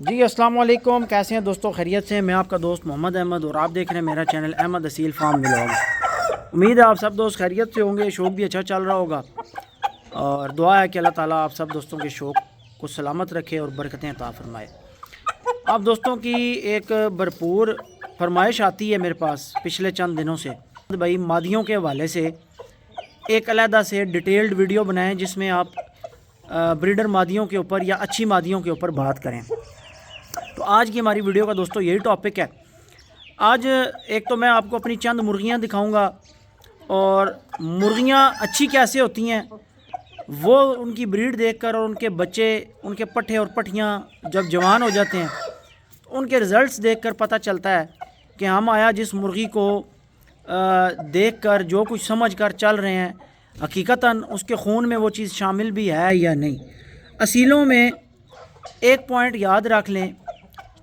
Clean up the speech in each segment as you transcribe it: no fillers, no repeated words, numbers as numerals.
جی السلام علیکم، کیسے ہیں دوستوں؟ خیریت سے ہیں؟ میں آپ کا دوست محمد احمد اور آپ دیکھ رہے ہیں میرا چینل احمد اصیل فارم ولاگ۔ امید ہے آپ سب دوست خیریت سے ہوں گے، شوق بھی اچھا چل رہا ہوگا اور دعا ہے کہ اللہ تعالیٰ آپ سب دوستوں کے شوق کو سلامت رکھے اور برکتیں عطا فرمائے۔ آپ دوستوں کی ایک بھرپور فرمائش آتی ہے میرے پاس پچھلے چند دنوں سے، بھائی مادیوں کے حوالے سے ایک علیحدہ سے ڈیٹیلڈ ویڈیو بنائیں جس میں آپ بریڈر مادیوں کے اوپر یا اچھی مادیوں کے اوپر بات کریں۔ تو آج کی ہماری ویڈیو کا دوستوں یہی ٹاپک ہے۔ آج ایک تو میں آپ کو اپنی چند مرغیاں دکھاؤں گا اور مرغیاں اچھی کیسے ہوتی ہیں وہ ان کی بریڈ دیکھ کر اور ان کے بچے، ان کے پٹھے اور پٹھیاں جب جوان ہو جاتے ہیں تو ان کے رزلٹس دیکھ کر پتہ چلتا ہے کہ ہم آیا جس مرغی کو دیکھ کر جو کچھ سمجھ کر چل رہے ہیں حقیقتاً اس کے خون میں وہ چیز شامل بھی ہے یا نہیں۔ اصیلوں میں ایک پوائنٹ یاد رکھ لیں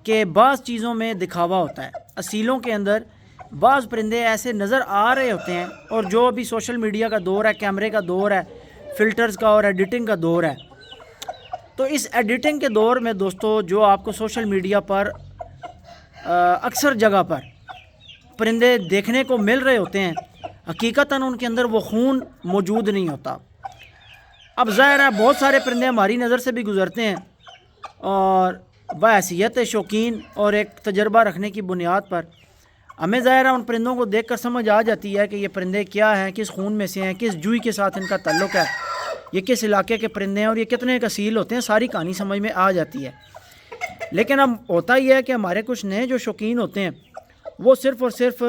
کہ بعض چیزوں میں دکھاوا ہوتا ہے۔ اصیلوں کے اندر بعض پرندے ایسے نظر آ رہے ہوتے ہیں، اور جو ابھی سوشل میڈیا کا دور ہے، کیمرے کا دور ہے، فلٹرز کا اور ایڈیٹنگ کا دور ہے، تو اس ایڈیٹنگ کے دور میں دوستو جو آپ کو سوشل میڈیا پر اکثر جگہ پر پرندے دیکھنے کو مل رہے ہوتے ہیں حقیقتاً ان کے اندر وہ خون موجود نہیں ہوتا۔ اب ظاہر ہے بہت سارے پرندے ہماری نظر سے بھی گزرتے ہیں اور بحیثیت شوقین اور ایک تجربہ رکھنے کی بنیاد پر ہمیں ظاہر ہے ان پرندوں کو دیکھ کر سمجھ آ جاتی ہے کہ یہ پرندے کیا ہیں، کس خون میں سے ہیں، کس جوئی کے ساتھ ان کا تعلق ہے، یہ کس علاقے کے پرندے ہیں اور یہ کتنے ایک اصیل ہوتے ہیں، ساری کہانی سمجھ میں آ جاتی ہے۔ لیکن اب ہوتا یہ ہے کہ ہمارے کچھ نئے جو شوقین ہوتے ہیں وہ صرف اور صرف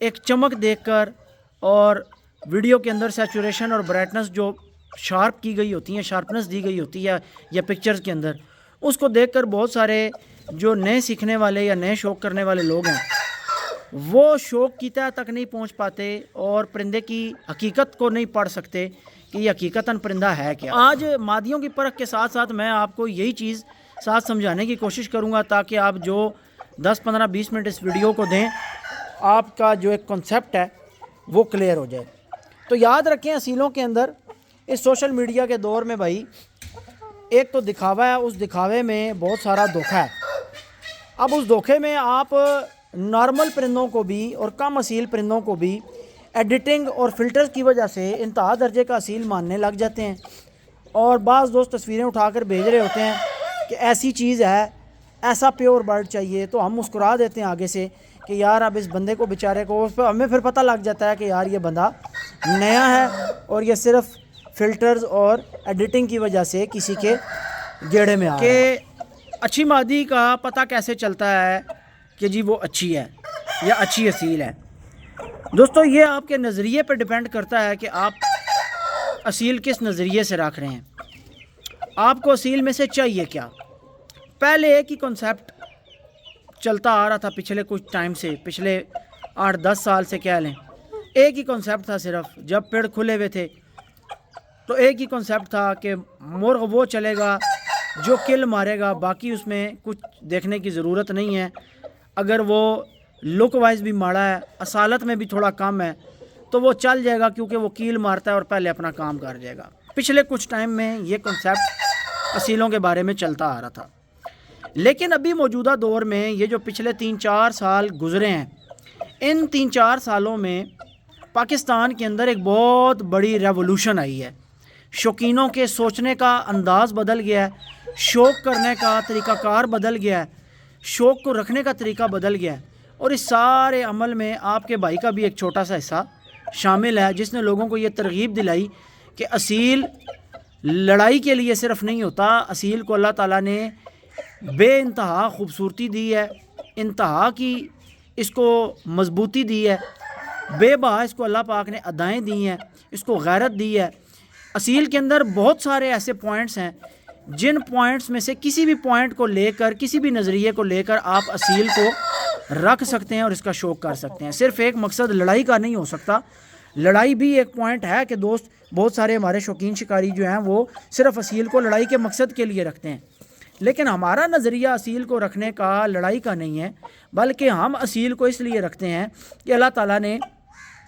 ایک چمک دیکھ کر اور ویڈیو کے اندر سیچوریشن اور برائٹنس جو شارپ کی گئی ہوتی ہیں، شارپنس دی گئی ہوتی ہے یا پکچرز کے اندر، اس کو دیکھ کر بہت سارے جو نئے سیکھنے والے یا نئے شوق کرنے والے لوگ ہیں وہ شوق کی تہہ تک نہیں پہنچ پاتے اور پرندے کی حقیقت کو نہیں پڑھ سکتے کہ یہ حقیقتاً پرندہ ہے کیا۔ آج مادیوں کی پرکھ کے ساتھ ساتھ میں آپ کو یہی چیز ساتھ سمجھانے کی کوشش کروں گا تاکہ آپ جو 10-15-20 منٹ اس ویڈیو کو دیں آپ کا جو ایک کنسیپٹ ہے وہ کلیئر ہو جائے۔ تو یاد رکھیں اصیلوں کے اندر اس سوشل میڈیا کے دور میں بھائی ایک تو دکھاوا ہے، اس دکھاوے میں بہت سارا دھوکہ ہے۔ اب اس دھوکے میں آپ نارمل پرندوں کو بھی اور کم اصیل پرندوں کو بھی ایڈیٹنگ اور فلٹرز کی وجہ سے انتہا درجے کا اصیل ماننے لگ جاتے ہیں، اور بعض دوست تصویریں اٹھا کر بھیج رہے ہوتے ہیں کہ ایسی چیز ہے، ایسا پیور برڈ چاہیے، تو ہم مسکرا دیتے ہیں آگے سے کہ یار اب اس بندے کو بیچارے کو، اس پہ ہمیں پھر پتہ لگ جاتا ہے کہ یار یہ بندہ نیا ہے اور یہ صرف فلٹرز اور ایڈیٹنگ کی وجہ سے کسی کے گیڑے میں آ رہا ہے۔ کہ اچھی مادی کا پتہ کیسے چلتا ہے کہ جی وہ اچھی ہے یا اچھی اصیل ہے؟ دوستو یہ آپ کے نظریے پہ ڈیپینڈ کرتا ہے کہ آپ اصیل کس نظریے سے رکھ رہے ہیں، آپ کو اصیل میں سے چاہیے کیا۔ پہلے ایک ہی کنسیپٹ چلتا آ رہا تھا پچھلے کچھ ٹائم سے، پچھلے 8-10 سال سے کہہ لیں، ایک ہی کنسیپٹ تھا صرف۔ جب پیڑ کھلے ہوئے تھے تو ایک ہی کنسیپٹ تھا کہ مرغ وہ چلے گا جو کل مارے گا، باقی اس میں کچھ دیکھنے کی ضرورت نہیں ہے۔ اگر وہ لک وائز بھی ماڑا ہے، اصالت میں بھی تھوڑا کم ہے، تو وہ چل جائے گا کیونکہ وہ کیل مارتا ہے اور پہلے اپنا کام کر جائے گا۔ پچھلے کچھ ٹائم میں یہ کنسیپٹ اصیلوں کے بارے میں چلتا آ رہا تھا، لیکن ابھی موجودہ دور میں یہ جو پچھلے 3-4 سال گزرے ہیں، ان 3-4 سالوں میں پاکستان کے اندر ایک بہت بڑی ریولوشن آئی ہے۔ شوقینوں کے سوچنے کا انداز بدل گیا ہے، شوق کرنے کا طریقہ کار بدل گیا ہے، شوق کو رکھنے کا طریقہ بدل گیا ہے، اور اس سارے عمل میں آپ کے بھائی کا بھی ایک چھوٹا سا حصہ شامل ہے جس نے لوگوں کو یہ ترغیب دلائی کہ اصیل لڑائی کے لیے صرف نہیں ہوتا، اصیل کو اللہ تعالیٰ نے بے انتہا خوبصورتی دی ہے، انتہا کی اس کو مضبوطی دی ہے، بے بہا اس کو اللہ پاک نے ادائیں دی ہیں، اس کو غیرت دی ہے۔ اصیل کے اندر بہت سارے ایسے پوائنٹس ہیں جن پوائنٹس میں سے کسی بھی پوائنٹ کو لے کر، کسی بھی نظریے کو لے کر آپ اصیل کو رکھ سکتے ہیں اور اس کا شوق کر سکتے ہیں۔ صرف ایک مقصد لڑائی کا نہیں ہو سکتا، لڑائی بھی ایک پوائنٹ ہے کہ دوست بہت سارے ہمارے شوقین شکاری جو ہیں وہ صرف اصیل کو لڑائی کے مقصد کے لیے رکھتے ہیں، لیکن ہمارا نظریہ اصیل کو رکھنے کا لڑائی کا نہیں ہے، بلکہ ہم اصیل کو اس لیے رکھتے ہیں کہ اللہ تعالیٰ نے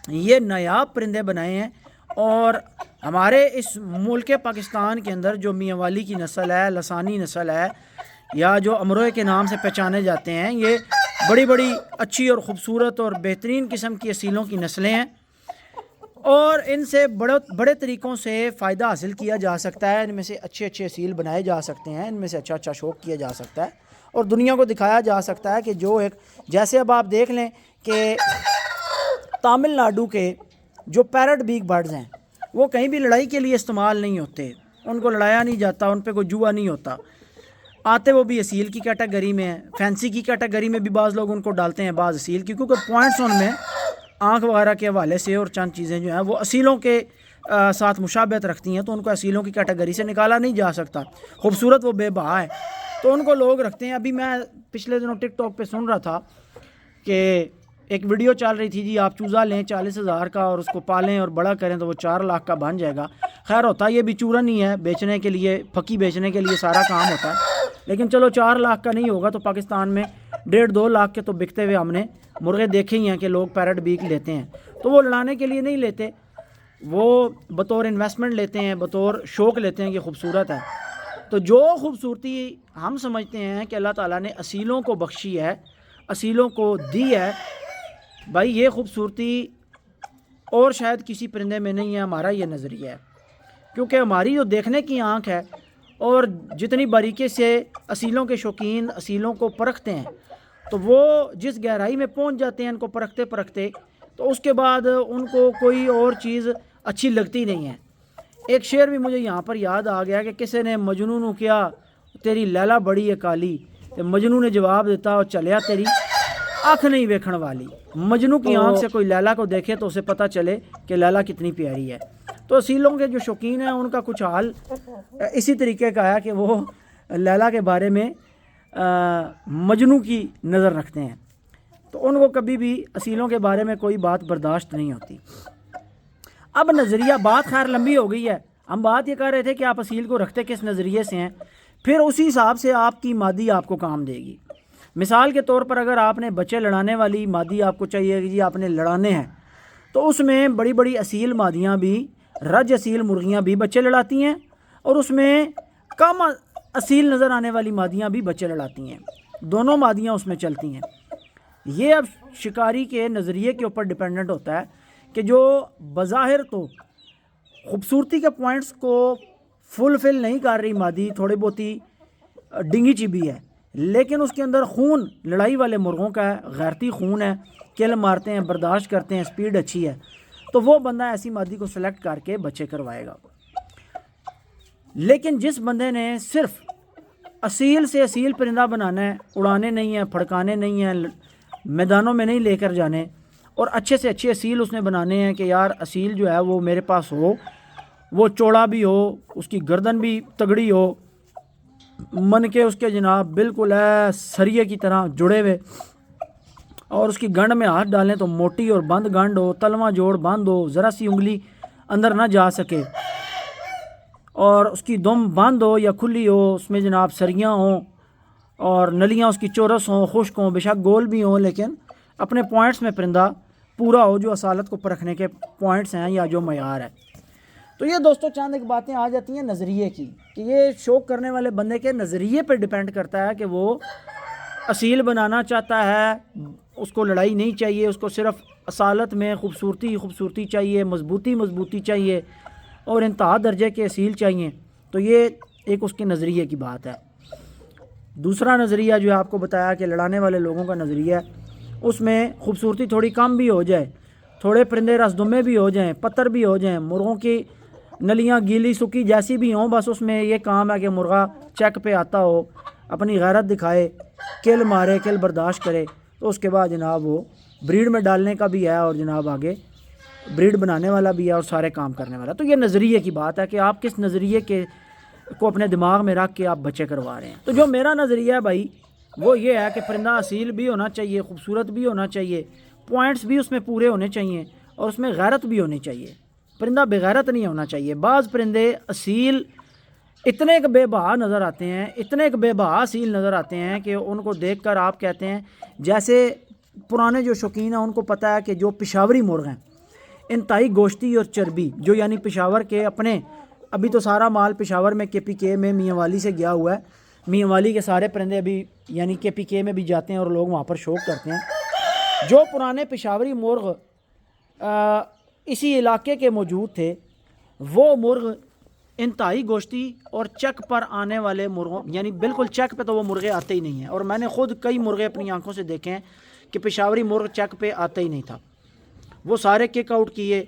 یہ نایاب پرندے بنائے ہیں اور ہمارے اس ملک پاکستان کے اندر جو میاں والی کی نسل ہے، لسانی نسل ہے، یا جو امروہے کے نام سے پہچانے جاتے ہیں، یہ بڑی بڑی اچھی اور خوبصورت اور بہترین قسم کی اصیلوں کی نسلیں ہیں، اور ان سے بڑے طریقوں سے فائدہ حاصل کیا جا سکتا ہے۔ ان میں سے اچھے اچھے اصیل بنائے جا سکتے ہیں، ان میں سے اچھا شوق کیا جا سکتا ہے، اور دنیا کو دکھایا جا سکتا ہے کہ جو ایک، جیسے اب آپ دیکھ لیں کہ تامل ناڈو کے جو پیرٹ بیک برڈز ہیں وہ کہیں بھی لڑائی کے لیے استعمال نہیں ہوتے، ان کو لڑایا نہیں جاتا، ان پہ کوئی جوا نہیں ہوتا، آتے وہ بھی اصیل کی کیٹیگری میں ہیں، فینسی کی کیٹیگری میں بھی بعض لوگ ان کو ڈالتے ہیں، بعض اصیل کی، کیونکہ پوائنٹس ان میں آنکھ وغیرہ کے حوالے سے اور چند چیزیں جو ہیں وہ اصیلوں کے ساتھ مشابہت رکھتی ہیں، تو ان کو اصیلوں کی کیٹیگری سے نکالا نہیں جا سکتا۔ خوبصورت وہ بے بہا ہے تو ان کو لوگ رکھتے ہیں۔ ابھی میں پچھلے دنوں ٹک ٹاک پہ سن رہا تھا کہ ایک ویڈیو چل رہی تھی، جی آپ چوزا لیں 40,000 کا اور اس کو پالیں اور بڑا کریں تو وہ 4 لاکھ کا بن جائے گا۔ خیر ہوتا یہ بھی چورن ہی ہے، بیچنے کے لیے، پھکی بیچنے کے لیے سارا کام ہوتا ہے، لیکن چلو 4 لاکھ کا نہیں ہوگا تو پاکستان میں 1.5-2 لاکھ کے تو بکتے ہوئے ہم نے مرغے دیکھے ہی ہیں کہ لوگ پیرٹ بیک لیتے ہیں۔ تو وہ لڑانے کے لیے نہیں لیتے، وہ بطور انویسٹمنٹ لیتے ہیں، بطور شوق لیتے ہیں کہ خوبصورت ہے۔ تو جو خوبصورتی ہم سمجھتے ہیں کہ اللہ تعالیٰ نے اصیلوں کو بخشی ہے، اصیلوں کو دی ہے، بھائی یہ خوبصورتی اور شاید کسی پرندے میں نہیں ہے، ہمارا یہ نظریہ ہے، کیونکہ ہماری جو دیکھنے کی آنکھ ہے اور جتنی باریکی سے اصیلوں کے شوقین اصیلوں کو پرکھتے ہیں، تو وہ جس گہرائی میں پہنچ جاتے ہیں ان کو پرکھتے پرکھتے، تو اس کے بعد ان کو کوئی اور چیز اچھی لگتی نہیں ہے۔ ایک شعر بھی مجھے یہاں پر یاد آ گیا کہ کسی نے مجنوں نو کیا تیری لیلا بڑی ہے کالی، تو مجنوں نے جواب دیتا اور چلیا تیری آنکھ نہیں ویکھن والی۔ مجنوں کی آنکھ سے کوئی لیلا کو دیکھے تو اسے پتہ چلے کہ لیلا کتنی پیاری ہے۔ تو اصیلوں کے جو شوقین ہیں ان کا کچھ حال اسی طریقے کا ہے کہ وہ لیلا کے بارے میں مجنوں کی نظر رکھتے ہیں، تو ان کو کبھی بھی اصیلوں کے بارے میں کوئی بات برداشت نہیں ہوتی۔ اب نظریہ، بات خیر لمبی ہو گئی ہے، ہم بات یہ کر رہے تھے کہ آپ اصیل کو رکھتے کس نظریے سے ہیں، پھر اسی حساب سے آپ کی مادی آپ کو کام دے گی۔ مثال کے طور پر اگر آپ نے بچے لڑانے والی مادی آپ کو چاہیے کہ جی آپ نے لڑانے ہیں، تو اس میں بڑی بڑی اصیل مادیاں بھی، رج اصیل مرغیاں بھی بچے لڑاتی ہیں، اور اس میں کم اصیل نظر آنے والی مادیاں بھی بچے لڑاتی ہیں، دونوں مادیاں اس میں چلتی ہیں۔ یہ اب شکاری کے نظریے کے اوپر ڈیپینڈنٹ ہوتا ہے کہ جو بظاہر تو خوبصورتی کے پوائنٹس کو فل نہیں کر رہی مادی، تھوڑی بہت ہی ڈنگی چبی ہے، لیکن اس کے اندر خون لڑائی والے مرغوں کا ہے، غیرتی خون ہے، کل مارتے ہیں، برداشت کرتے ہیں، سپیڈ اچھی ہے، تو وہ بندہ ایسی مادی کو سلیکٹ کر کے بچے کروائے گا۔ لیکن جس بندے نے صرف اصیل سے اصیل پرندہ بنانا ہے، اڑانے نہیں ہیں، پھڑکانے نہیں ہیں، میدانوں میں نہیں لے کر جانے، اور اچھے سے اچھے اصیل اس نے بنانے ہیں کہ یار اصیل جو ہے وہ میرے پاس ہو، وہ چوڑا بھی ہو، اس کی گردن بھی تگڑی ہو، من کے اس کے جناب بالکل ہے سریے کی طرح جڑے ہوئے، اور اس کی گنڈ میں ہاتھ ڈالیں تو موٹی اور بند گنڈ ہو، تلواں جوڑ بند ہو، ذرا سی انگلی اندر نہ جا سکے، اور اس کی دم بند ہو یا کھلی ہو، اس میں جناب سریاں ہوں اور نلیاں اس کی چورس ہوں، خشک ہوں، بے شک گول بھی ہوں، لیکن اپنے پوائنٹس میں پرندہ پورا ہو، جو اصالت کو پرکھنے کے پوائنٹس ہیں یا جو معیار ہے۔ تو یہ دوستوں چند ایک باتیں آ جاتی ہیں نظریے کی، کہ یہ شوق کرنے والے بندے کے نظریے پہ ڈیپینڈ کرتا ہے کہ وہ اصیل بنانا چاہتا ہے، اس کو لڑائی نہیں چاہیے، اس کو صرف اصالت میں خوبصورتی چاہیے، مضبوطی چاہیے، اور انتہا درجے کے اصیل چاہیے، تو یہ ایک اس کے نظریے کی بات ہے۔ دوسرا نظریہ جو آپ کو بتایا کہ لڑانے والے لوگوں کا نظریہ ہے، اس میں خوبصورتی تھوڑی کم بھی ہو جائے، تھوڑے پرندے رسدمے بھی ہو جائیں، پتر بھی ہو جائیں، مرغوں کی نلیاں گیلی سکی جیسی بھی ہوں، بس اس میں یہ کام ہے کہ مرغا چیک پہ آتا ہو، اپنی غیرت دکھائے، کل مارے، کل برداشت کرے، تو اس کے بعد جناب وہ بریڈ میں ڈالنے کا بھی ہے، اور جناب آگے بریڈ بنانے والا بھی ہے، اور سارے کام کرنے والا۔ تو یہ نظریے کی بات ہے کہ آپ کس نظریے کے کو اپنے دماغ میں رکھ کے آپ بچے کروا رہے ہیں۔ تو جو میرا نظریہ ہے بھائی وہ یہ ہے کہ پرندہ اصیل بھی ہونا چاہیے، خوبصورت بھی ہونا چاہیے، پوائنٹس بھی اس میں پورے ہونے چاہیے، اور اس میں غیرت بھی ہونی چاہیے، پرندہ بغیرت نہیں ہونا چاہیے۔ بعض پرندے اصیل اتنے ایک بے بہا نظر آتے ہیں، اتنے ایک بے بہا اصیل نظر آتے ہیں کہ ان کو دیکھ کر آپ کہتے ہیں، جیسے پرانے جو شوقین ہیں ان کو پتہ ہے کہ جو پشاوری مرغ ہیں انتہائی گوشتی اور چربی، جو یعنی پشاور کے اپنے، ابھی تو سارا مال پشاور میں KPK میں میاں والی سے گیا ہوا ہے، میاں والی کے سارے پرندے ابھی یعنی KPK میں بھی جاتے ہیں اور لوگ وہاں پر شوق کرتے ہیں۔ جو پرانے پشاوری مرغ اسی علاقے کے موجود تھے، وہ مرغ انتہائی گوشتی اور چک پر آنے والے مرغوں، یعنی بالکل چک پہ تو وہ مرغے آتے ہی نہیں ہیں، اور میں نے خود کئی مرغے اپنی آنکھوں سے دیکھے ہیں کہ پشاوری مرغ چک پہ آتا ہی نہیں تھا، وہ سارے کک آؤٹ کیے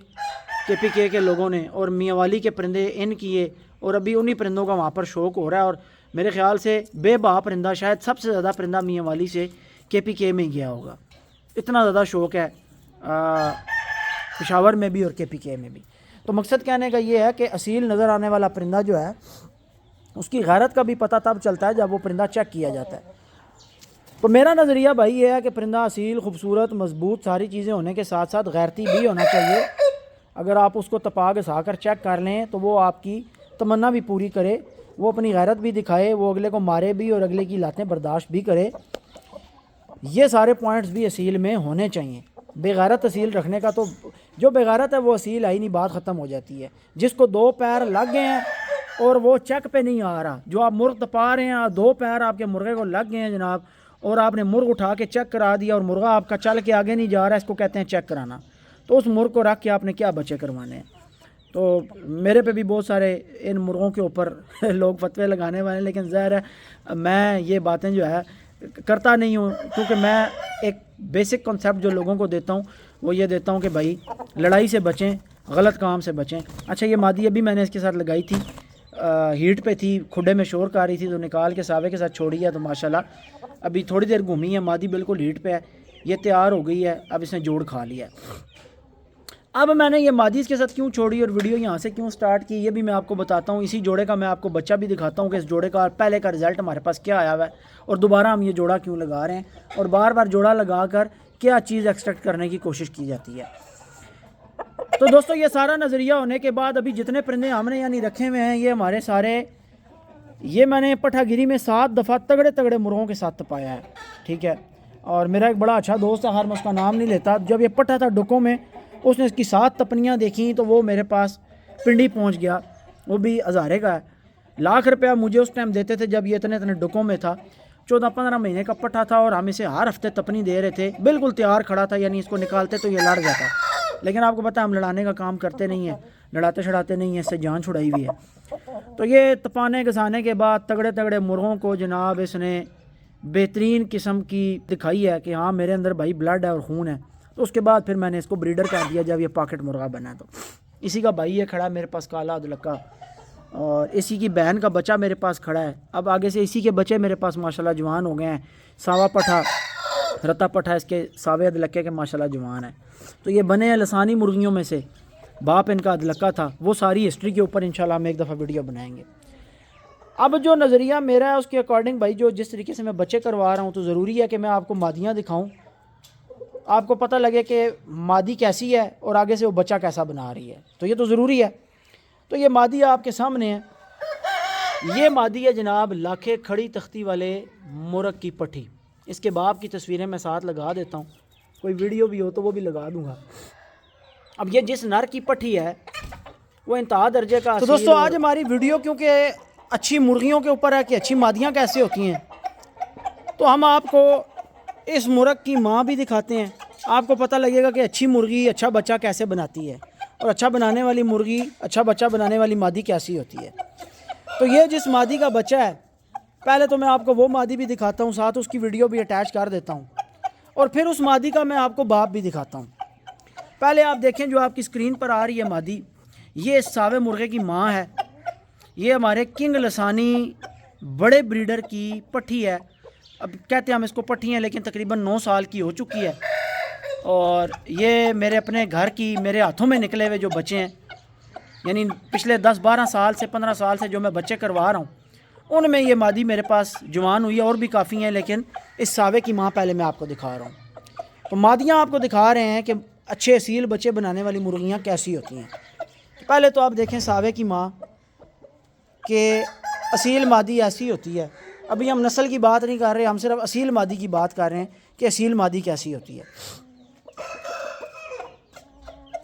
KPK کے لوگوں نے اور میاں والی کے پرندے ان کیے، اور ابھی انہی پرندوں کا وہاں پر شوق ہو رہا ہے، اور میرے خیال سے بے بہا پرندہ، شاید سب سے زیادہ پرندہ میاں والی سے KPK میں گیا ہوگا، اتنا زیادہ شوق ہے پشاور میں بھی اور KPK میں بھی۔ تو مقصد کہنے کا یہ ہے کہ اصیل نظر آنے والا پرندہ جو ہے اس کی غیرت کا بھی پتہ تب چلتا ہے جب وہ پرندہ چیک کیا جاتا ہے۔ تو میرا نظریہ بھائی یہ ہے کہ پرندہ اصیل، خوبصورت، مضبوط، ساری چیزیں ہونے کے ساتھ ساتھ غیرتی بھی ہونا چاہیے۔ اگر آپ اس کو تپا گھسا کر چیک کر لیں تو وہ آپ کی تمنا بھی پوری کرے، وہ اپنی غیرت بھی دکھائے، وہ اگلے کو مارے بھی اور اگلے کی لاتیں برداشت بھی کرے، یہ سارے پوائنٹس بھی اصیل میں ہونے چاہیے۔ بے غیرت اصیل رکھنے کا تو، جو بے غیرت ہے وہ اصیل ہے ہی نہیں، بات ختم ہو جاتی ہے۔ جس کو 2 پیر لگ گئے ہیں اور وہ چیک پہ نہیں آ رہا، جو آپ مرغ تپا رہے ہیں، 2 پیر آپ کے مرغے کو لگ گئے ہیں جناب، اور آپ نے مرغ اٹھا کے چیک کرا دیا اور مرغہ آپ کا چل کے آگے نہیں جا رہا، اس کو کہتے ہیں چیک کرانا، تو اس مرغ کو رکھ کے آپ نے کیا بچے کروانے ہیں؟ تو میرے پہ بھی بہت سارے ان مرغوں کے اوپر لوگ فتوے لگانے والے ہیں، لیکن ظاہر ہے میں یہ باتیں جو ہے کرتا نہیں ہوں، کیونکہ میں ایک بیسک کنسیپٹ جو لوگوں کو دیتا ہوں وہ یہ دیتا ہوں کہ بھائی لڑائی سے بچیں، غلط کام سے بچیں۔ اچھا یہ مادی ابھی میں نے اس کے ساتھ لگائی تھی، ہیٹ پہ تھی، کھڈے میں شور کر رہی تھی، تو نکال کے ساوے کے ساتھ چھوڑی ہے، تو ماشاءاللہ ابھی تھوڑی دیر گھومی ہے، مادی بالکل ہیٹ پہ ہے، یہ تیار ہو گئی ہے، اب اس نے جوڑ کھا لیا ہے۔ اب میں نے یہ مادی اس کے ساتھ کیوں چھوڑی اور ویڈیو یہاں سے کیوں سٹارٹ کی، یہ بھی میں آپ کو بتاتا ہوں۔ اسی جوڑے کا میں آپ کو بچہ بھی دکھاتا ہوں کہ اس جوڑے کا پہلے کا رزلٹ ہمارے پاس کیا آیا ہوا ہے، اور دوبارہ ہم یہ جوڑا کیوں لگا رہے ہیں، اور بار بار جوڑا لگا کر کیا چیز ایکسٹریکٹ کرنے کی کوشش کی جاتی ہے۔ تو دوستو یہ سارا نظریہ ہونے کے بعد ابھی جتنے پرندے ہم نے یعنی رکھے ہوئے ہیں، یہ ہمارے سارے، یہ میں نے پٹھا گیری میں 7 دفعہ تگڑے تگڑے مرغوں کے ساتھ تپایا ہے، ٹھیک ہے۔ اور میرا ایک بڑا اچھا دوست ہے، ہر میں اس کا نام نہیں لیتا، جب یہ پٹھا تھا ڈکوں میں، اس نے اس کی 7 تپنیاں دیکھیں تو وہ میرے پاس پنڈی پہنچ گیا، وہ بھی ہزارے کا ہے۔ لاکھ روپیہ مجھے اس ٹائم دیتے تھے جب یہ اتنے ڈکوں میں تھا، 14-15 مہینے کا پٹھا تھا، اور ہم اسے ہر ہفتے تپنی دے رہے تھے، بالکل تیار کھڑا تھا، یعنی اس کو نکالتے تو یہ لڑ جاتا۔ لیکن آپ کو پتہ ہے ہم لڑانے کا کام کرتے نہیں ہیں، لڑاتے چھڑاتے نہیں ہیں، اس سے جان چھڑائی ہوئی ہے۔ تو یہ تپانے گھسانے کے بعد تگڑے تگڑے مرغوں کو جناب اس نے بہترین قسم کی دکھائی ہے کہ ہاں میرے اندر بھائی بلڈ ہے اور خون ہے۔ تو اس کے بعد پھر میں نے اس کو بریڈر کر دیا جب یہ پاکٹ مرغہ بنا، تو اسی کا بھائی یہ کھڑا ہے میرے پاس کالا ادلکا، اور اسی کی بہن کا بچہ میرے پاس کھڑا ہے۔ اب آگے سے اسی کے بچے میرے پاس ماشاءاللہ جوان ہو گئے ہیں، ساوا پٹھا، رتا پٹھا اس کے ساوے ادلکے کے ماشاءاللہ جوان ہیں۔ تو یہ بنے ہیں لسانی مرغیوں میں سے، باپ ان کا ادلکا تھا، وہ ساری ہسٹری کے اوپر انشاءاللہ ہم ایک دفعہ ویڈیو بنائیں گے۔ اب جو نظریہ میرا ہے اس کے اکارڈنگ بھائی، جو جس طریقے سے میں بچے کروا رہا ہوں، تو ضروری ہے کہ میں آپ کو مادیاں دکھاؤں، آپ کو پتہ لگے کہ مادی کیسی ہے اور آگے سے وہ بچہ کیسا بنا رہی ہے، تو یہ تو ضروری ہے۔ تو یہ مادی آپ کے سامنے ہے، یہ مادی ہے جناب لاکھے کھڑی تختی والے مرغ کی پٹھی۔ اس کے باپ کی تصویریں میں ساتھ لگا دیتا ہوں، کوئی ویڈیو بھی ہو تو وہ بھی لگا دوں گا۔ اب یہ جس نر کی پٹھی ہے وہ انتہا درجے کا۔ تو دوستو آج ہماری ویڈیو کیونکہ اچھی مرغیوں کے اوپر ہے کہ اچھی مادیاں کیسے ہوتی ہیں، تو ہم آپ کو اس مرغ کی ماں بھی دکھاتے ہیں، آپ کو پتہ لگے گا کہ اچھی مرغی اچھا بچہ کیسے بناتی ہے، اور اچھا بنانے والی مرغی اچھا بچہ بنانے والی مادی کیسی ہوتی ہے۔ تو یہ جس مادی کا بچہ ہے، پہلے تو میں آپ کو وہ مادی بھی دکھاتا ہوں، ساتھ اس کی ویڈیو بھی اٹیچ کر دیتا ہوں، اور پھر اس مادی کا میں آپ کو باپ بھی دکھاتا ہوں۔ پہلے آپ دیکھیں جو آپ کی اسکرین پر آ رہی ہے مادی، یہ ساوے مرغے کی ماں ہے، یہ ہمارے کنگ لسانی بڑے بریڈر کی پٹھی ہے۔ اب کہتے ہیں ہم اس کو پٹھی ہیں، لیکن تقریباً 9 سال کی ہو چکی ہے، اور یہ میرے اپنے گھر کی میرے ہاتھوں میں نکلے ہوئے جو بچے ہیں، یعنی پچھلے 10-12 سال سے 15 سال سے جو میں بچے کروا رہا ہوں، ان میں یہ مادی میرے پاس جوان ہوئی ہے، اور بھی کافی ہیں، لیکن اس ساوے کی ماں پہلے میں آپ کو دکھا رہا ہوں۔ تو مادیاں آپ کو دکھا رہے ہیں کہ اچھے اصیل بچے بنانے والی مرغیاں کیسی ہوتی ہیں۔ پہلے تو آپ دیکھیں ساوے کی ماں کہ اصیل مادی ایسی ہوتی ہے۔ ابھی ہم نسل کی بات نہیں کر رہے، ہم صرف اصیل مادی کی بات کر رہے ہیں کہ اصیل مادی کیسی ہوتی ہے۔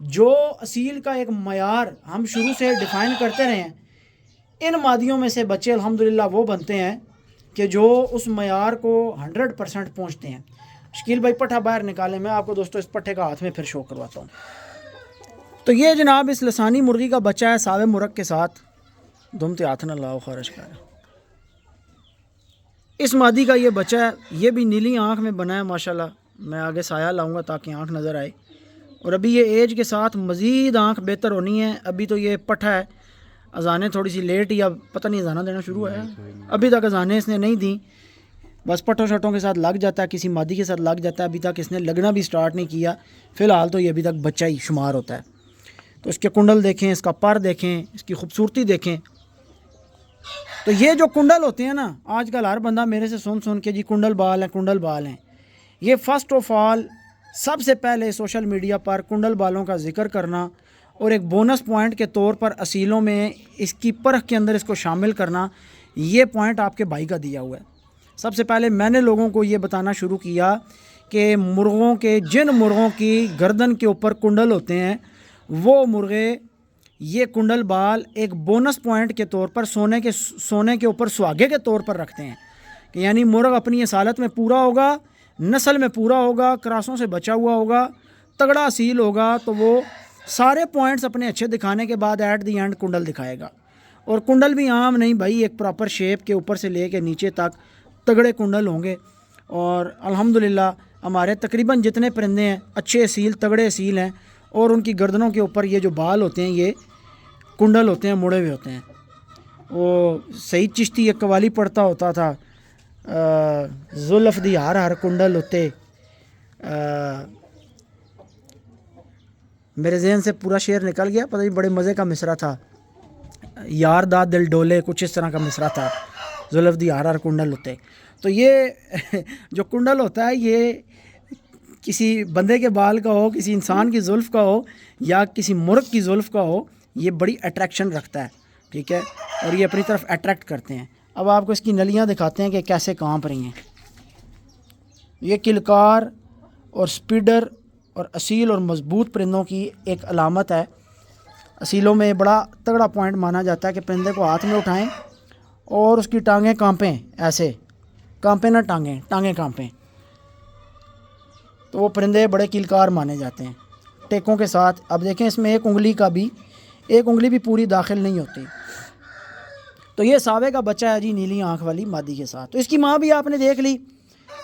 جو اصیل کا ایک معیار ہم شروع سے ڈیفائن کرتے رہے ہیں، ان مادیوں میں سے بچے الحمدللہ وہ بنتے ہیں کہ جو اس معیار کو 100% پہنچتے ہیں۔ شکیل بھائی پٹھا باہر نکالیں، میں آپ کو دوستو اس پٹھے کا ہاتھ میں پھر شو کرواتا ہوں۔ تو یہ جناب اس لسانی مرغی کا بچہ ہے ساوے مرغ کے ساتھ، دھمتے ہاتھ نہ لاؤ خارج کر۔ اس مادی کا یہ بچہ ہے، یہ بھی نیلی آنکھ میں بنا ہے ماشاءاللہ۔ میں آگے سایہ لاؤں گا تاکہ آنکھ نظر آئے، اور ابھی یہ ایج کے ساتھ مزید آنکھ بہتر ہونی ہے۔ ابھی تو یہ پٹھا ہے، اذانیں تھوڑی سی لیٹ یا پتہ نہیں اذانہ دینا شروع ہے، ابھی تک اذانیں اس نے نہیں دیں، بس پٹھوں شٹوں کے ساتھ لگ جاتا ہے، کسی مادی کے ساتھ لگ جاتا ہے، ابھی تک اس نے لگنا بھی سٹارٹ نہیں کیا۔ فی الحال تو یہ ابھی تک بچہ ہی شمار ہوتا ہے۔ تو اس کے کنڈل دیکھیں، اس کا پر دیکھیں، اس کی خوبصورتی دیکھیں۔ تو یہ جو کنڈل ہوتے ہیں نا، آج کل ہر بندہ میرے سے سن کے جی کنڈل بال ہیں، کنڈل بال ہیں۔ یہ فرسٹ آف آل سب سے پہلے سوشل میڈیا پر کنڈل بالوں کا ذکر کرنا اور ایک بونس پوائنٹ کے طور پر اصیلوں میں اس کی پرکھ کے اندر اس کو شامل کرنا، یہ پوائنٹ آپ کے بھائی کا دیا ہوا ہے۔ سب سے پہلے میں نے لوگوں کو یہ بتانا شروع کیا کہ مرغوں کے جن مرغوں کی گردن کے اوپر کنڈل ہوتے ہیں، وہ مرغے یہ کنڈل بال ایک بونس پوائنٹ کے طور پر سونے کے اوپر سہاگے کے طور پر رکھتے ہیں، کہ یعنی مرغ اپنی اصالت میں پورا ہوگا، نسل میں پورا ہوگا، کراسوں سے بچا ہوا ہوگا، تگڑا اصیل ہوگا، تو وہ سارے پوائنٹس اپنے اچھے دکھانے کے بعد ایٹ دی اینڈ کنڈل دکھائے گا۔ اور کنڈل بھی عام نہیں بھائی، ایک پراپر شیپ کے اوپر سے لے کے نیچے تک تگڑے کنڈل ہوں گے۔ اور الحمدللہ ہمارے تقریباً جتنے پرندے ہیں اچھے اصیل تگڑے اصیل ہیں، اور ان کی گردنوں کے اوپر یہ جو بال ہوتے ہیں یہ کنڈل ہوتے ہیں، مڑے ہوئے ہوتے ہیں۔ وہ سعید چشتی ایک قوالی پڑھتا ہوتا تھا، زلف دی ہر کنڈل ہوتے، میرے ذہن سے پورا شعر نکل گیا، پتہ نہیں بڑے مزے کا مصرع تھا، یار دا دل ڈولے، کچھ اس طرح کا مصرع تھا، زلف دی ہر کنڈل ہوتے۔ تو یہ جو کنڈل ہوتا ہے یہ کسی بندے کے بال کا ہو، کسی انسان کی زلف کا ہو، یا کسی مرغ کی زلف کا ہو، یہ بڑی اٹریکشن رکھتا ہے، ٹھیک ہے، اور یہ اپنی طرف اٹریکٹ کرتے ہیں۔ اب آپ کو اس کی نلیاں دکھاتے ہیں کہ کیسے کانپ رہی ہیں۔ یہ کلکار اور سپیڈر اور اصیل اور مضبوط پرندوں کی ایک علامت ہے۔ اصیلوں میں بڑا تگڑا پوائنٹ مانا جاتا ہے کہ پرندے کو ہاتھ میں اٹھائیں اور اس کی ٹانگیں کانپیں، ایسے کانپیں نہ ٹانگیں کانپیں، تو وہ پرندے بڑے کلکار مانے جاتے ہیں ٹیکوں کے ساتھ۔ اب دیکھیں اس میں ایک انگلی بھی پوری داخل نہیں ہوتی۔ تو یہ ساوے کا بچہ ہے جی، نیلی آنکھ والی مادی کے ساتھ۔ تو اس کی ماں بھی آپ نے دیکھ لی،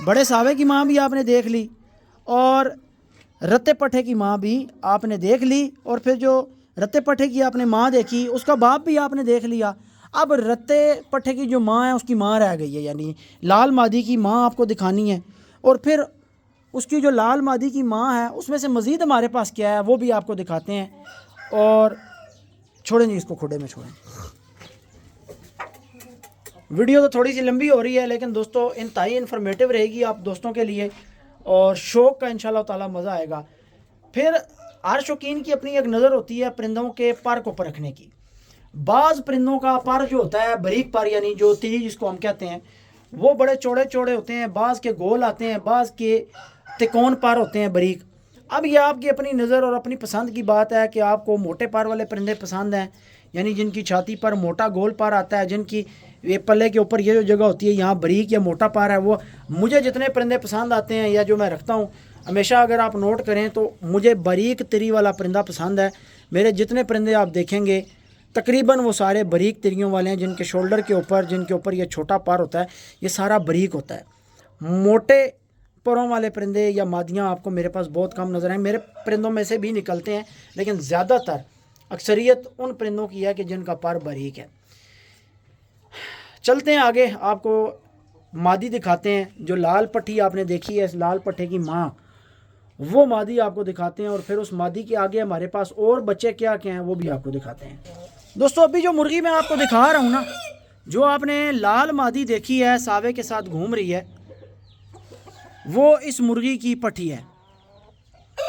بڑے ساوے کی ماں بھی آپ نے دیکھ لی، اور رتے پٹھے کی ماں بھی آپ نے دیکھ لی، اور پھر جو رتے پٹھے کی آپ نے ماں دیکھی اس کا باپ بھی آپ نے دیکھ لیا۔ اب رتے پٹھے کی جو ماں ہے اس کی ماں رہ گئی ہے، یعنی لال مادی کی ماں آپ کو دکھانی ہے، اور پھر اس کی جو لال مادی کی ماں ہے اس میں سے مزید ہمارے پاس کیا ہے وہ بھی آپ کو دکھاتے ہیں۔ اور چھوڑیں جی اس کو کھڈے میں چھوڑیں، ویڈیو تو تھوڑی سی لمبی ہو رہی ہے لیکن دوستو انتہائی انفارمیٹیو رہے گی آپ دوستوں کے لیے، اور شوق کا انشاءاللہ تعالی مزہ آئے گا۔ پھر ہر شوقین کی اپنی ایک نظر ہوتی ہے پرندوں کے پر کو پرکھنے کی۔ بعض پرندوں کا پر جو ہوتا ہے باریک پر، یعنی جو تیری جس کو ہم کہتے ہیں، وہ بڑے چوڑے چوڑے ہوتے ہیں، بعض کے گول آتے ہیں، بعض کے تکون پر ہوتے ہیں باریک۔ اب یہ آپ کی اپنی نظر اور اپنی پسند کی بات ہے کہ آپ کو موٹے پر والے پرندے پسند ہیں، یعنی جن کی چھاتی پر موٹا گول پر آتا ہے، جن کی یہ پلے کے اوپر یہ جو جگہ ہوتی ہے یہاں باریک یا موٹا پر ہے، وہ مجھے جتنے پرندے پسند آتے ہیں یا جو میں رکھتا ہوں ہمیشہ اگر آپ نوٹ کریں تو مجھے باریک تری والا پرندہ پسند ہے۔ میرے جتنے پرندے آپ دیکھیں گے تقریباً وہ سارے باریک تریوں والے ہیں، جن کے شولڈر کے اوپر، جن کے اوپر یہ چھوٹا پر ہوتا ہے، یہ سارا باریک ہوتا ہے۔ موٹے پروں والے پرندے یا مادیاں آپ کو میرے پاس بہت کم نظر آئیں، میرے پرندوں میں سے بھی نکلتے ہیں لیکن زیادہ تر اکثریت ان پرندوں کی ہے کہ جن کا پر باریک ہے۔ چلتے ہیں آگے، آپ کو مادی دکھاتے ہیں۔ جو لال پٹھی آپ نے دیکھی ہے، اس لال پٹھے کی ماں، وہ مادی آپ کو دکھاتے ہیں، اور پھر اس مادی کے آگے ہمارے پاس اور بچے کیا کیا ہیں وہ بھی آپ کو دکھاتے ہیں۔ دوستو ابھی جو مرغی میں آپ کو دکھا رہا ہوں نا، جو آپ نے لال مادی دیکھی ہے ساوے کے ساتھ گھوم رہی ہے، وہ اس مرغی کی پٹھی ہے،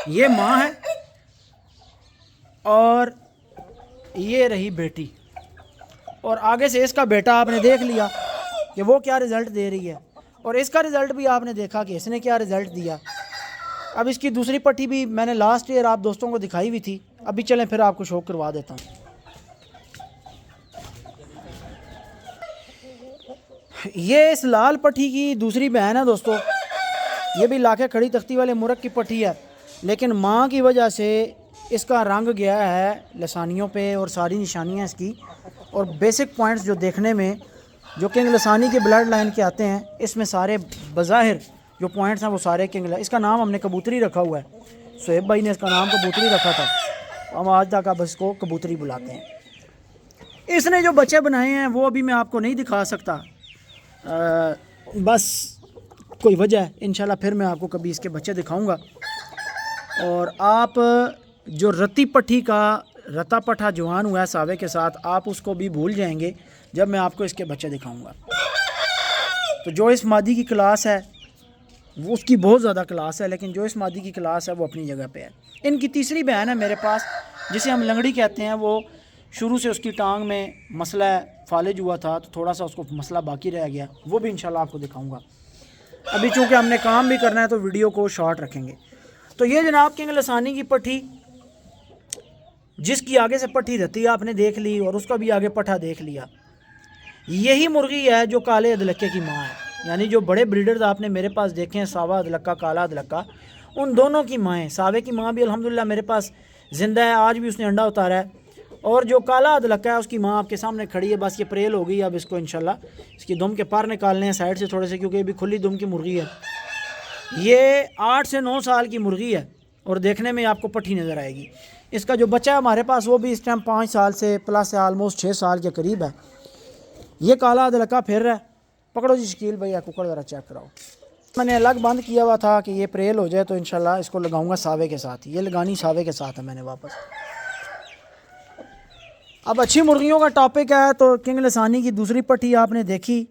یہ ماں ہے، اور یہ رہی بیٹی، اور آگے سے اس کا بیٹا آپ نے دیکھ لیا کہ وہ کیا رزلٹ دے رہی ہے، اور اس کا رزلٹ بھی آپ نے دیکھا کہ اس نے کیا رزلٹ دیا۔ اب اس کی دوسری پٹھی بھی میں نے لاسٹ ایئر آپ دوستوں کو دکھائی ہوئی تھی. ابھی چلیں پھر آپ کو شو کروا دیتا ہوں. یہ اس لال پٹھی کی دوسری بہن ہے دوستو. یہ بھی لاکھے کھڑی تختی والے مرغ کی پٹھی ہے، لیکن ماں کی وجہ سے اس کا رنگ گیا ہے لسانیوں پہ اور ساری نشانیاں اس کی اور بیسک پوائنٹس جو دیکھنے میں جو کنگ لسانی کے بلڈ لائن کے آتے ہیں اس میں سارے بظاہر جو پوائنٹس ہیں وہ سارے کنگ. اس کا نام ہم نے کبوتری رکھا ہوا ہے، صہیب بھائی نے اس کا نام کبوتری رکھا تھا، ہم آج تک اب اس کو کبوتری بلاتے ہیں. اس نے جو بچے بنائے ہیں وہ ابھی میں آپ کو نہیں دکھا سکتا، بس کوئی وجہ ہے. انشاءاللہ پھر میں آپ کو کبھی اس کے بچے دکھاؤں گا. اور آپ جو رتی پٹھی کا رتا پٹھا جوان ہوا ہے ساوے کے ساتھ، آپ اس کو بھی بھول جائیں گے جب میں آپ کو اس کے بچے دکھاؤں گا. تو جو اس مادی کی کلاس ہے وہ اس کی بہت زیادہ کلاس ہے، لیکن جو اس مادی کی کلاس ہے وہ اپنی جگہ پہ ہے. ان کی تیسری بہن ہے میرے پاس جسے ہم لنگڑی کہتے ہیں. وہ شروع سے اس کی ٹانگ میں مسئلہ فالج ہوا تھا تو تھوڑا سا اس کو مسئلہ باقی رہ گیا، وہ بھی انشاءاللہ آپ کو دکھاؤں گا. ابھی چونکہ ہم نے کام بھی کرنا ہے تو ویڈیو کو شارٹ رکھیں گے. تو یہ جناب کنگ لسانی کی پٹھی، جس کی آگے سے پٹھی رتی آپ نے دیکھ لی اور اس کا بھی آگے پٹھا دیکھ لیا، یہی مرغی ہے جو کالے ادلکے کی ماں ہے. یعنی جو بڑے بریڈرز آپ نے میرے پاس دیکھے ہیں، ساوا ادلکا، کالا ادلکا، ان دونوں کی مائیں. ساوے کی ماں بھی الحمدللہ میرے پاس زندہ ہے، آج بھی اس نے انڈا اتارا ہے. اور جو کالا ادلکا ہے اس کی ماں آپ کے سامنے کھڑی ہے، بس یہ پریل ہو گئی. اب اس کو انشاءاللہ اس کی دم کے پر نکالنے ہیں سائڈ سے تھوڑے سے، کیونکہ یہ بھی کھلی دم کی مرغی ہے. یہ 8 سے 9 سال کی مرغی ہے اور دیکھنے میں آپ کو پٹھی نظر آئے گی. اس کا جو بچہ ہے ہمارے پاس وہ بھی اس ٹائم 5 سال سے پلس ہے، آلموسٹ 6 سال کے قریب ہے. یہ کالا ادلکا پھر رہا ہے. پکڑو جی شکیل بھائی، ککڑ ذرا چیک کراؤ. میں نے الگ بند کیا ہوا تھا کہ یہ پریل ہو جائے تو انشاءاللہ اس کو لگاؤں گا ساوے کے ساتھ. یہ لگانی ساوے کے ساتھ ہے میں نے واپس. اب اچھی مرغیوں کا ٹاپک ہے تو کنگ لسانی کی دوسری پٹھی آپ نے دیکھی،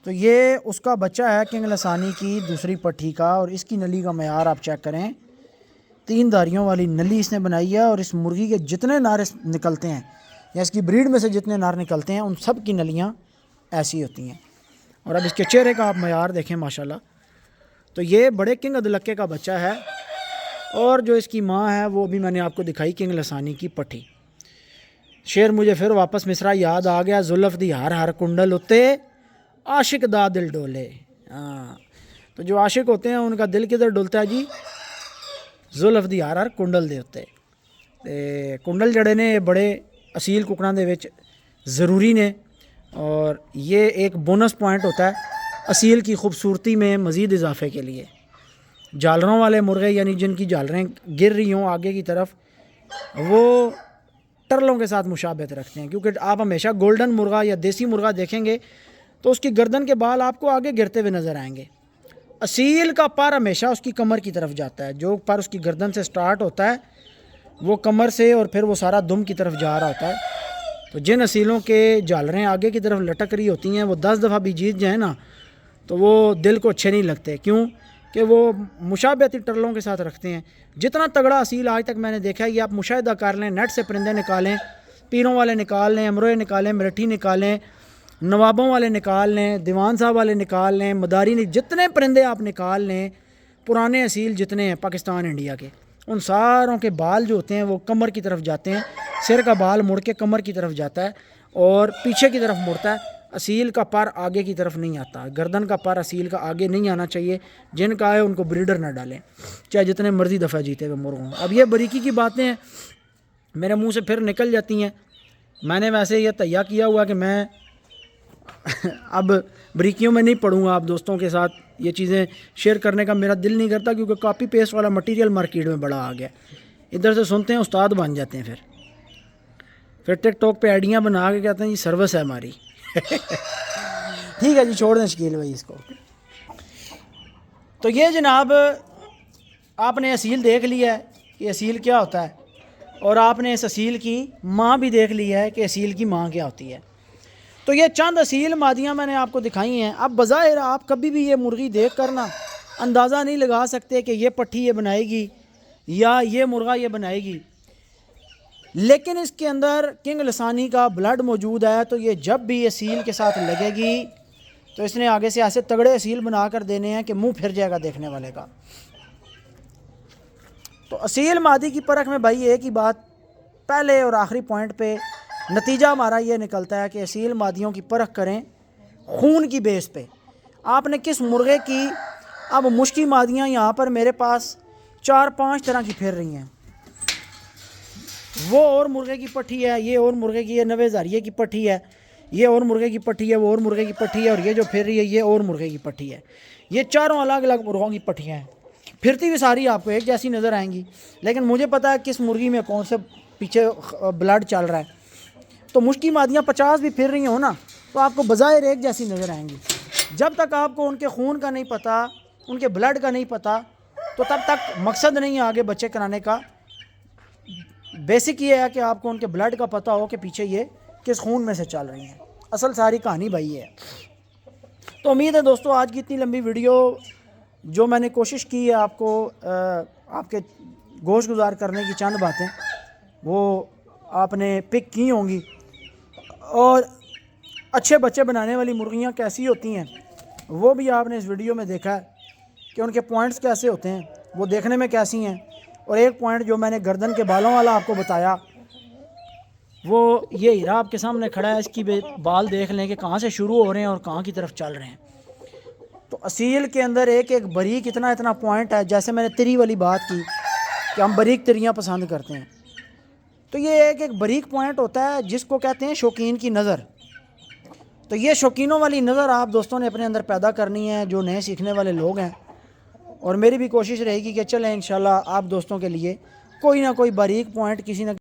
تو یہ اس کا بچہ ہے کنگ لسانی کی دوسری پٹھی کا. اور اس کی نلی کا معیار آپ چیک کریں، 3 داریوں والی نلی اس نے بنائی ہے. اور اس مرغی کے جتنے نر نکلتے ہیں یا اس کی بریڈ میں سے جتنے نر نکلتے ہیں ان سب کی نلیاں ایسی ہوتی ہیں. اور اب اس کے چہرے کا آپ معیار دیکھیں ماشاءاللہ. تو یہ بڑے کنگ ادلکے کا بچہ ہے. اور جو اس کی ماں ہے وہ بھی میں نے آپ کو دکھائی، کنگ لسانی کی پٹھی. شعر مجھے پھر واپس مصرع یاد آ گیا، زلف دی ہر ہر کنڈل اتے عاشق دا دل ڈولے. ہاں، تو جو عاشق ہوتے ہیں ان کا دل کدھر ڈولتا ہے جی؟ زلف دی ہر ہر کنڈل دے اتے. کنڈل جڑے نے بڑے اصیل ککڑاں دے وچ ضروری نے، اور یہ ایک بونس پوائنٹ ہوتا ہے اصیل کی خوبصورتی میں مزید اضافے کے لیے. جالروں والے مرغے یعنی جن کی جالریں گر رہی ہوں آگے کی طرف، وہ ٹرلوں کے ساتھ مشابہت رکھتے ہیں. کیونکہ آپ ہمیشہ گولڈن مرغا یا دیسی مرغا دیکھیں گے تو اس کی گردن کے بال آپ کو آگے گرتے ہوئے نظر آئیں گے. اصیل کا پر ہمیشہ اس کی کمر کی طرف جاتا ہے. جو پر اس کی گردن سے سٹارٹ ہوتا ہے وہ کمر سے اور پھر وہ سارا دم کی طرف جا رہا ہوتا ہے. تو جن اصیلوں کے جالریں آگے کی طرف لٹک رہی ہوتی ہیں وہ 10 دفعہ بھی جیت جائیں نا تو وہ دل کو اچھے نہیں لگتے. کیوں کہ وہ مشابہتی ٹرلوں کے ساتھ رکھتے ہیں. جتنا تگڑا اصیل آج تک میں نے دیکھا ہے، یہ آپ مشاہدہ کر لیں، نیٹ سے پرندے نکالیں، پیروں والے نکال لیں، امروئے نکالیں، مرٹھی نکالیں، نوابوں والے نکال لیں، دیوان صاحب والے نکال لیں، مداری، جتنے پرندے آپ نکال لیں، پرانے اصیل جتنے ہیں پاکستان انڈیا کے، ان ساروں کے بال جو ہوتے ہیں وہ کمر کی طرف جاتے ہیں. سر کا بال مڑ کے کمر کی طرف جاتا ہے اور پیچھے کی طرف مڑتا ہے. اصیل کا پر آگے کی طرف نہیں آتا. گردن کا پر اصیل کا آگے نہیں آنا چاہیے. جن کا ہے ان کو بریڈر نہ ڈالیں، چاہے جتنے مرضی دفعہ جیتے ہوئے مرغ ہوں. اب یہ باریکی کی باتیں ہیں میرے منہ سے پھر نکل جاتی ہیں. میں نے ویسے یہ تیار کیا ہوا کہ میں اب بریکیوں میں نہیں پڑھوں گا آپ دوستوں کے ساتھ. یہ چیزیں شیئر کرنے کا میرا دل نہیں کرتا کیونکہ کاپی پیسٹ والا مٹیریل مارکیٹ میں بڑا آ گیا. ادھر سے سنتے ہیں استاد بن جاتے ہیں، پھر ٹک ٹاک پہ آئیڈیاں بنا کے کہتے ہیں جی سروس ہے ہماری. ٹھیک ہے جی، چھوڑ دیں شکیل بھائی اس کو. تو یہ جناب آپ نے اصیل دیکھ لیا ہے کہ اصیل کیا ہوتا ہے، اور آپ نے اس اصیل کی ماں بھی دیکھ لی ہے کہ اصیل کی ماں کیا ہوتی ہے. تو یہ چند اصیل مادیاں میں نے آپ کو دکھائی ہیں. اب بظاہر آپ کبھی بھی یہ مرغی دیکھ کر نا اندازہ نہیں لگا سکتے کہ یہ پٹھی یہ بنائے گی یا یہ مرغا یہ بنائے گی، لیکن اس کے اندر کنگ لسانی کا بلڈ موجود ہے. تو یہ جب بھی اصیل کے ساتھ لگے گی تو اس نے آگے سے ایسے تگڑے اصیل بنا کر دینے ہیں کہ منہ پھر جائے گا دیکھنے والے کا. تو اصیل مادی کی پرکھ میں بھائی ایک ہی بات پہلے اور آخری پوائنٹ پہ نتیجہ ہمارا یہ نکلتا ہے کہ اصیل مادیوں کی پرکھ کریں خون کی بیس پہ. آپ نے کس مرغے کی، اب مشکی مادیاں یہاں پر میرے پاس 4-5 طرح کی پھر رہی ہیں. وہ اور مرغے کی پٹھی ہے، یہ اور مرغے کی، یہ 90 ہزاریے کی پٹھی ہے، یہ اور مرغے کی پٹھی ہے، وہ اور مرغے کی پٹھی ہے، اور یہ جو پھر رہی ہے یہ اور مرغے کی پٹھی ہے. یہ چاروں الگ الگ مرغوں کی پٹھیاں ہیں. پھرتی بھی ساری آپ کو ایک جیسی نظر آئیں گی، لیکن مجھے پتا ہے کس مرغی میں کون سے پیچھے بلڈ چل رہا ہے. تو مشکی مادیاں 50 بھی پھر رہی ہوں نا تو آپ کو بظاہر ایک جیسی نظر آئیں گی. جب تک آپ کو ان کے خون کا نہیں پتہ، ان کے بلڈ کا نہیں پتہ، تو تب تک مقصد نہیں ہے آگے بچے کرانے کا. بیسک یہ ہے کہ آپ کو ان کے بلڈ کا پتہ ہو کہ پیچھے یہ کس خون میں سے چل رہی ہیں. اصل ساری کہانی بھائی ہے. تو امید ہے دوستو آج کی اتنی لمبی ویڈیو جو میں نے کوشش کی ہے آپ کو آپ کے گوش گزار کرنے کی چند باتیں وہ آپ نے پک کی ہوں گی. اور اچھے بچے بنانے والی مرغیاں کیسی ہوتی ہیں وہ بھی آپ نے اس ویڈیو میں دیکھا ہے کہ ان کے پوائنٹس کیسے ہوتے ہیں، وہ دیکھنے میں کیسی ہیں. اور ایک پوائنٹ جو میں نے گردن کے بالوں والا آپ کو بتایا، وہ یہ ہیرا آپ کے سامنے کھڑا ہے، اس کی بال دیکھ لیں کہ کہاں سے شروع ہو رہے ہیں اور کہاں کی طرف چل رہے ہیں. تو اصیل کے اندر ایک ایک باریک اتنا پوائنٹ ہے. جیسے میں نے تری والی بات کی کہ ہم باریک تریاں پسند کرتے ہیں، تو یہ ایک ایک باریک پوائنٹ ہوتا ہے جس کو کہتے ہیں شوقین کی نظر. تو یہ شوقینوں والی نظر آپ دوستوں نے اپنے اندر پیدا کرنی ہے جو نئے سیکھنے والے لوگ ہیں. اور میری بھی کوشش رہے گی کہ چلیں انشاءاللہ آپ دوستوں کے لیے کوئی نہ کوئی باریک پوائنٹ کسی نہ